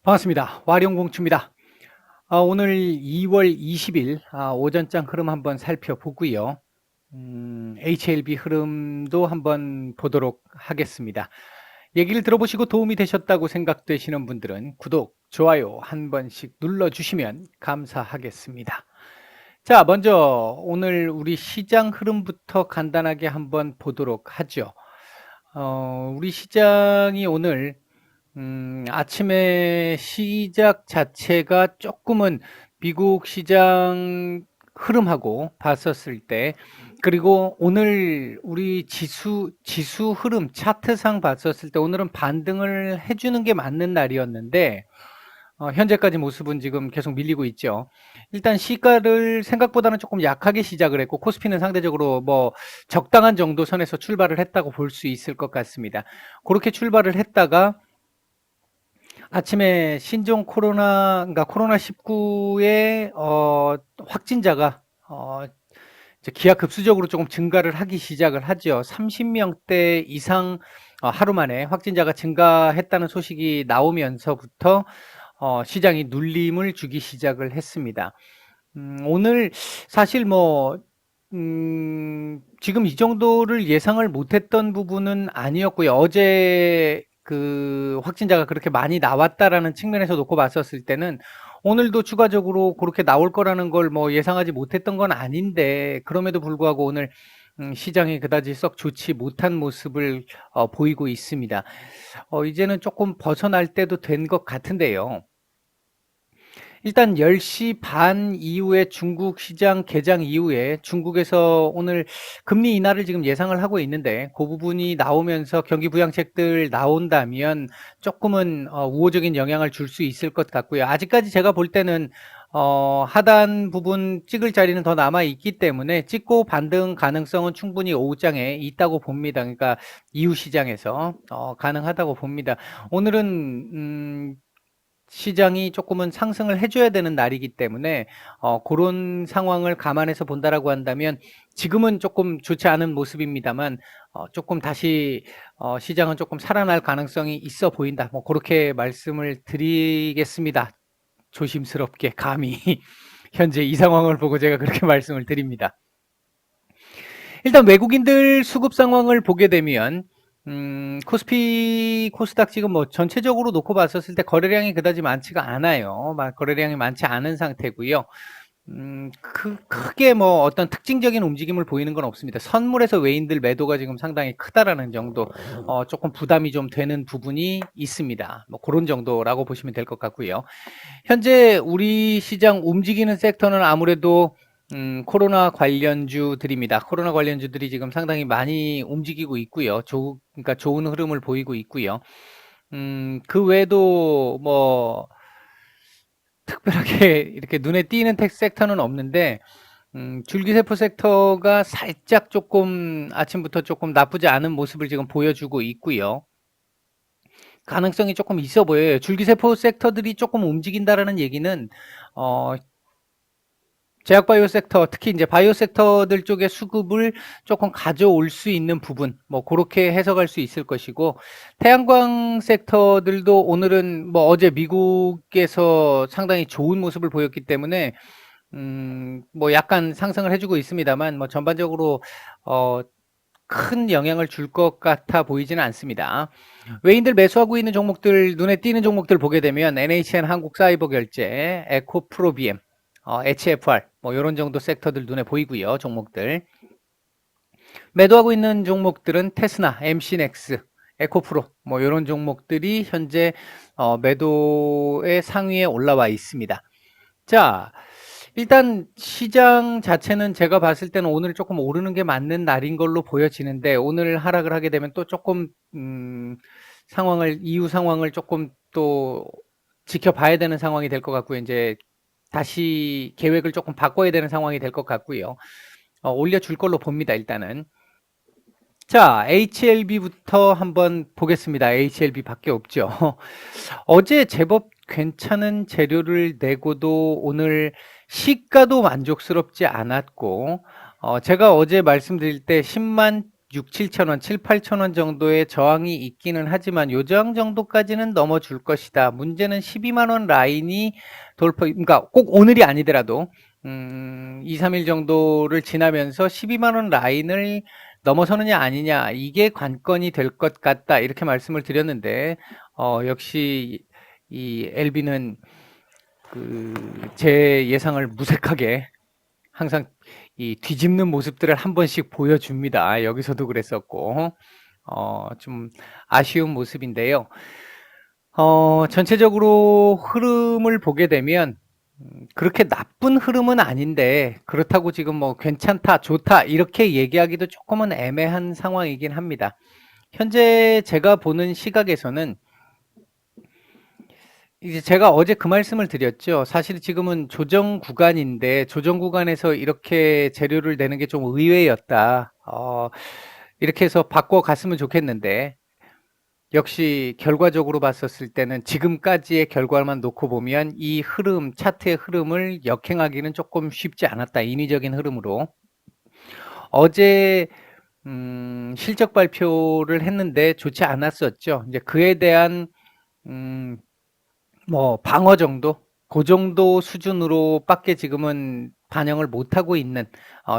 반갑습니다. 와룡공추입니다. 오늘 2월 20일 오전장 흐름 한번 살펴보고요. HLB 흐름도 한번 보도록 하겠습니다. 얘기를 들어보시고 도움이 되셨다고 생각되시는 분들은 구독, 좋아요 한 번씩 눌러주시면 감사하겠습니다. 자, 먼저 오늘 우리 시장 흐름부터 간단하게 한번 보도록 하죠. 우리 시장이 오늘 아침에 시작 자체가 조금은 미국 시장 흐름하고 봤었을 때, 그리고 오늘 우리 지수 흐름 차트상 봤었을 때 오늘은 반등을 해주는 게 맞는 날이었는데, 현재까지 모습은 지금 계속 밀리고 있죠. 일단 시가를 생각보다는 조금 약하게 시작을 했고, 코스피는 상대적으로 뭐 적당한 정도 선에서 출발을 했다고 볼 수 있을 것 같습니다. 그렇게 출발을 했다가 아침에 신종 그러니까 코로나19의 확진자가 이제 기하급수적으로 조금 증가를 하기 시작을 하죠. 30명대 이상 하루 만에 확진자가 증가했다는 소식이 나오면서부터 시장이 눌림을 주기 시작을 했습니다. 오늘 사실 뭐 지금 이 정도를 예상을 못했던 부분은 아니었고요. 어제 그 확진자가 그렇게 많이 나왔다라는 측면에서 놓고 봤었을 때는 오늘도 추가적으로 그렇게 나올 거라는 걸 뭐 예상하지 못했던 건 아닌데, 그럼에도 불구하고 오늘 시장이 그다지 썩 좋지 못한 모습을 보이고 있습니다. 이제는 조금 벗어날 때도 된 것 같은데요. 일단 10시 반 이후에 중국 시장 개장 이후에 중국에서 오늘 금리 인하를 지금 예상을 하고 있는데, 그 부분이 나오면서 경기 부양책들 나온다면 조금은 우호적인 영향을 줄 수 있을 것 같고요. 아직까지 제가 볼 때는 하단 부분 찍을 자리는 더 남아 있기 때문에 찍고 반등 가능성은 충분히 오후장에 있다고 봅니다. 그러니까 이후 시장에서 가능하다고 봅니다. 오늘은 시장이 조금은 상승을 해줘야 되는 날이기 때문에 그런 상황을 감안해서 본다라고 한다면 지금은 조금 좋지 않은 모습입니다만 조금 다시 시장은 조금 살아날 가능성이 있어 보인다. 뭐 그렇게 말씀을 드리겠습니다. 조심스럽게 감히 현재 이 상황을 보고 제가 그렇게 말씀을 드립니다. 일단 외국인들 수급 상황을 보게 되면 코스피, 코스닥 지금 뭐 전체적으로 놓고 봤었을 때 거래량이 그다지 많지가 않아요. 거래량이 많지 않은 상태고요. 크게 뭐 어떤 특징적인 움직임을 보이는 건 없습니다. 선물에서 외인들 매도가 지금 상당히 크다라는 정도, 조금 부담이 좀 되는 부분이 있습니다. 뭐 그런 정도라고 보시면 될 것 같고요. 현재 우리 시장 움직이는 섹터는 아무래도 코로나 관련주들입니다. 코로나 관련주들이 지금 상당히 많이 움직이고 있고요. 그러니까 좋은 흐름을 보이고 있고요. 그 외에도 뭐 특별하게 이렇게 눈에 띄는 텍 섹터는 없는데, 줄기세포 섹터가 살짝 조금 아침부터 조금 나쁘지 않은 모습을 지금 보여주고 있고요. 가능성이 조금 있어 보여요. 줄기세포 섹터들이 조금 움직인다라는 얘기는 제약바이오 섹터, 특히 이제 바이오 섹터들 쪽의 수급을 조금 가져올 수 있는 부분, 뭐 그렇게 해석할 수 있을 것이고, 태양광 섹터들도 오늘은 뭐 어제 미국에서 상당히 좋은 모습을 보였기 때문에 뭐 약간 상승을 해주고 있습니다만, 뭐 전반적으로 큰 영향을 줄 것 같아 보이지는 않습니다. 외인들 매수하고 있는 종목들, 눈에 띄는 종목들 보게 되면 NHN 한국사이버결제, 에코프로비엠, HFR 뭐 이런 정도 섹터들 눈에 보이고요. 종목들 매도하고 있는 종목들은 테스나, MC넥스, 에코프로 뭐 이런 종목들이 현재 매도의 상위에 올라와 있습니다. 자, 일단 시장 자체는 제가 봤을 때는 오늘 조금 오르는 게 맞는 날인 걸로 보여지는데, 오늘 하락을 하게 되면 또 조금 이후 상황을 조금 또 지켜봐야 되는 상황이 될 것 같고요. 이제 다시 계획을 조금 바꿔야 되는 상황이 될 것 같고요. 올려줄 걸로 봅니다, 일단은. 자, HLB부터 한번 보겠습니다. HLB 밖에 없죠. 어제 제법 괜찮은 재료를 내고도 오늘 시가도 만족스럽지 않았고, 제가 어제 말씀드릴 때 10만 6, 7천 원, 7, 8천 원 정도의 저항이 있기는 하지만 요 저항 정도까지는 넘어줄 것이다. 문제는 12만 원 라인이 그러니까 꼭 오늘이 아니더라도 2, 3일 정도를 지나면서 12만 원 라인을 넘어서느냐 아니냐 이게 관건이 될 것 같다. 이렇게 말씀을 드렸는데 역시 이 LB는 제 예상을 무색하게 항상 이 뒤집는 모습들을 한 번씩 보여줍니다. 여기서도 그랬었고 좀 아쉬운 모습인데요. 전체적으로 흐름을 보게 되면 그렇게 나쁜 흐름은 아닌데 그렇다고 지금 뭐 괜찮다, 좋다 이렇게 얘기하기도 조금은 애매한 상황이긴 합니다. 현재 제가 보는 시각에서는 이제 제가 어제 그 말씀을 드렸죠. 사실 지금은 조정 구간인데 조정 구간에서 이렇게 재료를 내는 게 좀 의외였다. 이렇게 해서 바꿔갔으면 좋겠는데 역시 결과적으로 봤었을 때는 지금까지의 결과만 놓고 보면 이 흐름, 차트의 흐름을 역행하기는 조금 쉽지 않았다. 인위적인 흐름으로. 어제 실적 발표를 했는데 좋지 않았었죠. 이제 그에 대한 뭐 방어 정도? 그 정도 수준으로밖에 지금은 반영을 못하고 있는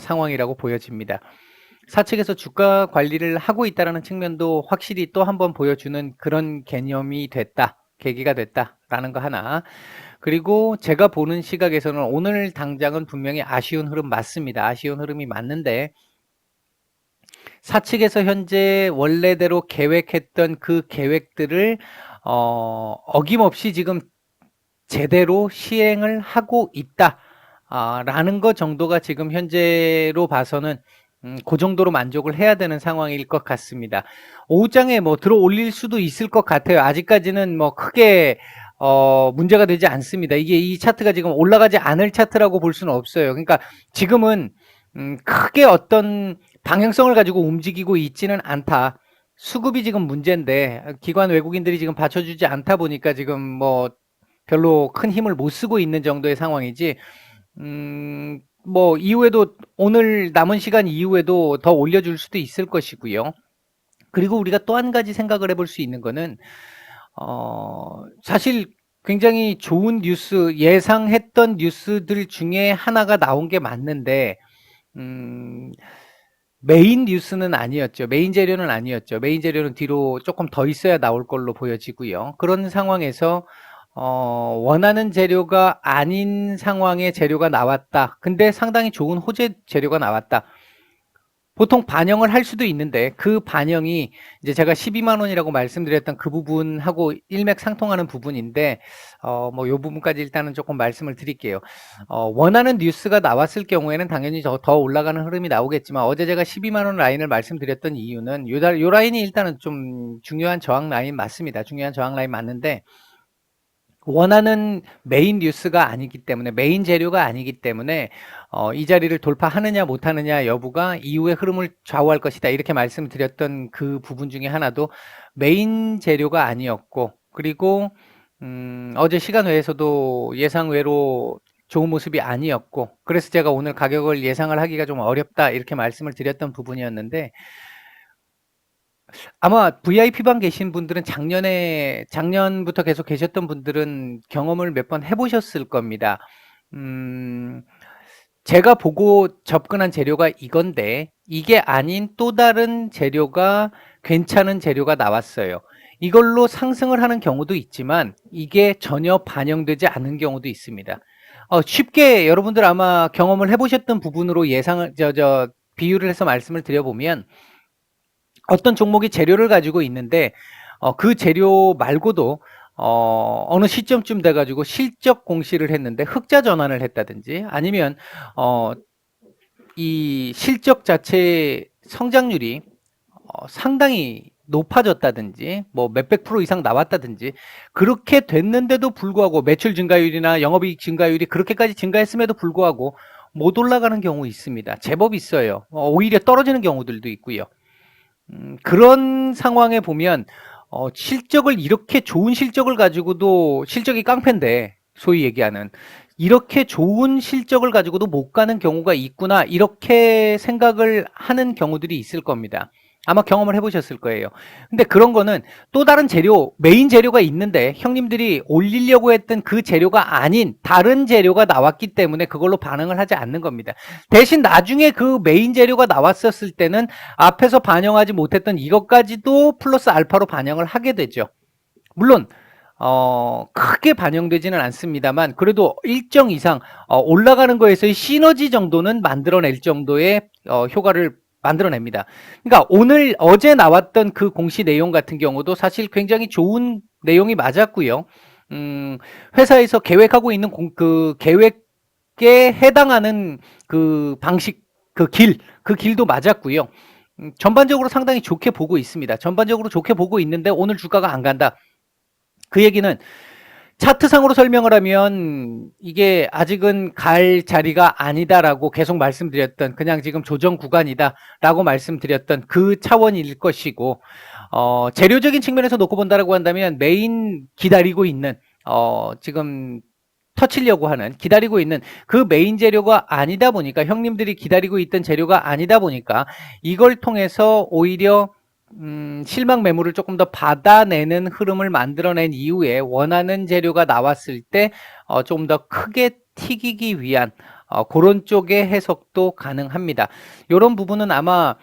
상황이라고 보여집니다. 사측에서 주가 관리를 하고 있다는 측면도 확실히 또 한 번 보여주는 그런 개념이 됐다, 계기가 됐다라는 거 하나. 그리고 제가 보는 시각에서는 오늘 당장은 분명히 아쉬운 흐름 맞습니다. 아쉬운 흐름이 맞는데 사측에서 현재 원래대로 계획했던 그 계획들을 어김없이 지금 제대로 시행을 하고 있다 라는 것 정도가 지금 현재로 봐서는 그 정도로 만족을 해야 되는 상황일 것 같습니다. 오후장에 뭐 들어 올릴 수도 있을 것 같아요. 아직까지는 뭐 크게 문제가 되지 않습니다. 이게 이 차트가 지금 올라가지 않을 차트라고 볼 수는 없어요. 그러니까 지금은 크게 어떤 방향성을 가지고 움직이고 있지는 않다. 수급이 지금 문제인데 기관 외국인들이 지금 받쳐주지 않다 보니까 지금 뭐 별로 큰 힘을 못 쓰고 있는 정도의 상황이지 뭐 이후에도 오늘 남은 시간 이후에도 더 올려줄 수도 있을 것이고요. 그리고 우리가 또 한 가지 생각을 해볼 수 있는 거는 사실 굉장히 좋은 뉴스, 예상했던 뉴스들 중에 하나가 나온 게 맞는데 메인 뉴스는 아니었죠. 메인 재료는 아니었죠. 메인 재료는 뒤로 조금 더 있어야 나올 걸로 보여지고요. 그런 상황에서 원하는 재료가 아닌 상황의 재료가 나왔다. 근데 상당히 좋은 호재 재료가 나왔다. 보통 반영을 할 수도 있는데 그 반영이 이제 제가 12만 원이라고 말씀드렸던 그 부분하고 일맥상통하는 부분인데 뭐 요 부분까지 일단은 조금 말씀을 드릴게요. 원하는 뉴스가 나왔을 경우에는 당연히 더 올라가는 흐름이 나오겠지만 어제 제가 12만 원 라인을 말씀드렸던 이유는 요 라인이 일단은 좀 중요한 저항 라인 맞습니다. 중요한 저항 라인 맞는데 원하는 메인 뉴스가 아니기 때문에 메인 재료가 아니기 때문에 이 자리를 돌파하느냐 못하느냐 여부가 이후의 흐름을 좌우할 것이다 이렇게 말씀드렸던 그 부분 중에 하나도 메인 재료가 아니었고 그리고 어제 시간 외에서도 예상 외로 좋은 모습이 아니었고 그래서 제가 오늘 가격을 예상을 하기가 좀 어렵다 이렇게 말씀을 드렸던 부분이었는데 아마 VIP방 계신 분들은 작년부터 계속 계셨던 분들은 경험을 몇 번 해보셨을 겁니다. 제가 보고 접근한 재료가 이건데 이게 아닌 또 다른 재료가 괜찮은 재료가 나왔어요. 이걸로 상승을 하는 경우도 있지만 이게 전혀 반영되지 않은 경우도 있습니다. 쉽게 여러분들 아마 경험을 해보셨던 부분으로 비유를 해서 말씀을 드려보면 어떤 종목이 재료를 가지고 있는데 그 재료 말고도 어느 시점쯤 돼가지고 실적 공시를 했는데 흑자 전환을 했다든지 아니면 이 실적 자체의 성장률이 상당히 높아졌다든지 뭐 몇백 프로 이상 나왔다든지 그렇게 됐는데도 불구하고 매출 증가율이나 영업이익 증가율이 그렇게까지 증가했음에도 불구하고 못 올라가는 경우 있습니다. 제법 있어요. 오히려 떨어지는 경우들도 있고요. 그런 상황에 보면 실적을 이렇게 좋은 실적을 가지고도 실적이 깡패인데 소위 얘기하는 이렇게 좋은 실적을 가지고도 못 가는 경우가 있구나, 이렇게 생각을 하는 경우들이 있을 겁니다. 아마 경험을 해보셨을 거예요. 근데 그런 거는 또 다른 재료, 메인 재료가 있는데 형님들이 올리려고 했던 그 재료가 아닌 다른 재료가 나왔기 때문에 그걸로 반응을 하지 않는 겁니다. 대신 나중에 그 메인 재료가 나왔었을 때는 앞에서 반영하지 못했던 이것까지도 플러스 알파로 반영을 하게 되죠. 물론 크게 반영되지는 않습니다만 그래도 일정 이상 올라가는 거에서의 시너지 정도는 만들어낼 정도의 효과를 만들어냅니다. 그러니까 어제 나왔던 그 공시 내용 같은 경우도 사실 굉장히 좋은 내용이 맞았고요. 회사에서 계획하고 있는 그 계획에 해당하는 그 방식, 그 길도 맞았고요. 전반적으로 상당히 좋게 보고 있습니다. 전반적으로 좋게 보고 있는데 오늘 주가가 안 간다. 그 얘기는 차트상으로 설명을 하면 이게 아직은 갈 자리가 아니다라고 계속 말씀드렸던, 그냥 지금 조정 구간이다라고 말씀드렸던 그 차원일 것이고, 재료적인 측면에서 놓고 본다라고 한다면 메인 기다리고 있는, 지금 터치려고 하는, 기다리고 있는 그 메인 재료가 아니다 보니까, 형님들이 기다리고 있던 재료가 아니다 보니까 이걸 통해서 오히려 실망 매물을 조금 더 받아내는 흐름을 만들어낸 이후에 원하는 재료가 나왔을 때 좀 더 크게 튀기기 위한 그런 쪽의 해석도 가능합니다. 이런 부분은 아마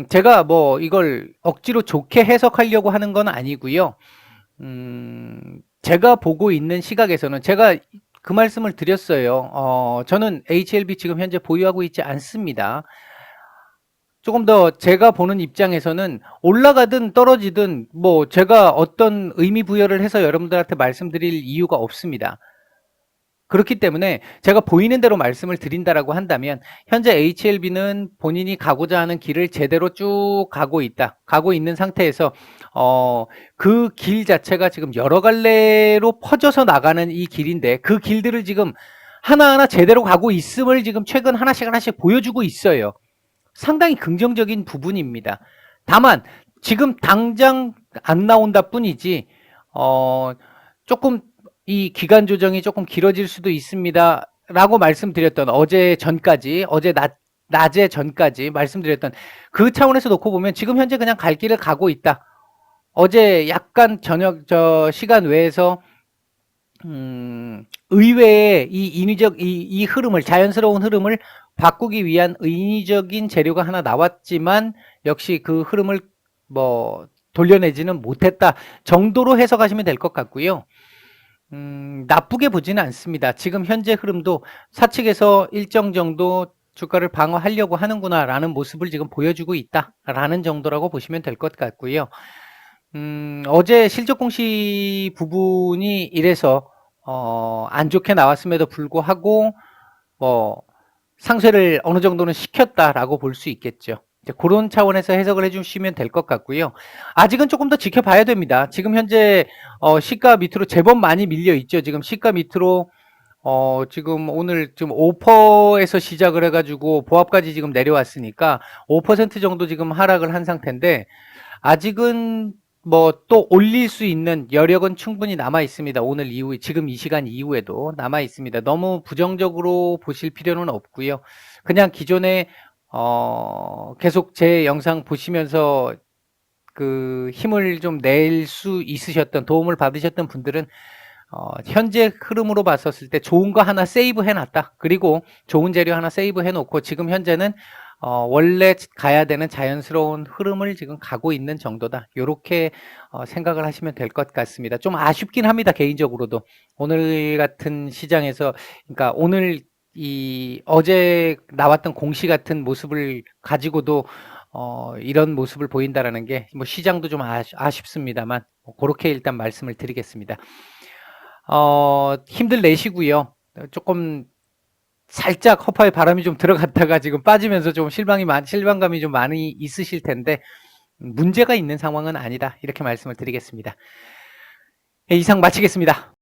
제가 뭐 이걸 억지로 좋게 해석하려고 하는 건 아니고요. 제가 보고 있는 시각에서는 제가 그 말씀을 드렸어요. 저는 HLB 지금 현재 보유하고 있지 않습니다. 조금 더 제가 보는 입장에서는 올라가든 떨어지든 뭐 제가 어떤 의미 부여를 해서 여러분들한테 말씀드릴 이유가 없습니다. 그렇기 때문에 제가 보이는 대로 말씀을 드린다라고 한다면 현재 HLB는 본인이 가고자 하는 길을 제대로 쭉 가고 있는 상태에서 그 길 자체가 지금 여러 갈래로 퍼져서 나가는 이 길인데 그 길들을 지금 하나하나 제대로 가고 있음을 지금 최근 하나씩 보여주고 있어요. 상당히 긍정적인 부분입니다. 다만 지금 당장 안 나온다 뿐이지 조금 이 기간 조정이 조금 길어질 수도 있습니다 라고 말씀드렸던 어제 낮에 전까지 말씀드렸던 그 차원에서 놓고 보면 지금 현재 그냥 갈 길을 가고 있다. 어제 약간 저녁 시간 외에서 의외의 이 인위적 이 흐름을, 자연스러운 흐름을 바꾸기 위한 인위적인 재료가 하나 나왔지만 역시 그 흐름을 뭐 돌려내지는 못했다 정도로 해석하시면 될 것 같고요. 나쁘게 보지는 않습니다. 지금 현재 흐름도 사측에서 일정 정도 주가를 방어하려고 하는구나 라는 모습을 지금 보여주고 있다 라는 정도라고 보시면 될 것 같고요. 어제 실적 공시 부분이 이래서 안 좋게 나왔음에도 불구하고 상쇄를 어느 정도는 시켰다라고 볼 수 있겠죠. 이제 그런 차원에서 해석을 해주시면 될 것 같고요. 아직은 조금 더 지켜봐야 됩니다. 지금 현재 시가 밑으로 제법 많이 밀려 있죠. 지금 시가 밑으로 지금 오늘 지금 5%에서 시작을 해가지고 보합까지 지금 내려왔으니까 5% 정도 지금 하락을 한 상태인데 아직은 뭐 또 올릴 수 있는 여력은 충분히 남아 있습니다. 오늘 이후에, 지금 이 시간 이후에도 남아 있습니다. 너무 부정적으로 보실 필요는 없고요. 그냥 기존에 계속 제 영상 보시면서 그 힘을 좀 낼 수 있으셨던, 도움을 받으셨던 분들은 현재 흐름으로 봤었을 때 좋은 거 하나 세이브 해놨다. 그리고 좋은 재료 하나 세이브 해놓고 지금 현재는 원래 가야 되는 자연스러운 흐름을 지금 가고 있는 정도다. 이렇게 생각을 하시면 될 것 같습니다. 좀 아쉽긴 합니다. 개인적으로도. 오늘 같은 시장에서, 그러니까 오늘 어제 나왔던 공시 같은 모습을 가지고도 이런 모습을 보인다라는 게 뭐 시장도 좀 아쉽습니다만 그렇게 일단 말씀을 드리겠습니다. 힘들 내시고요. 조금 살짝 허파에 바람이 좀 들어갔다가 지금 빠지면서 좀 실망감이 좀 많이 있으실 텐데 문제가 있는 상황은 아니다. 이렇게 말씀을 드리겠습니다. 이상 마치겠습니다.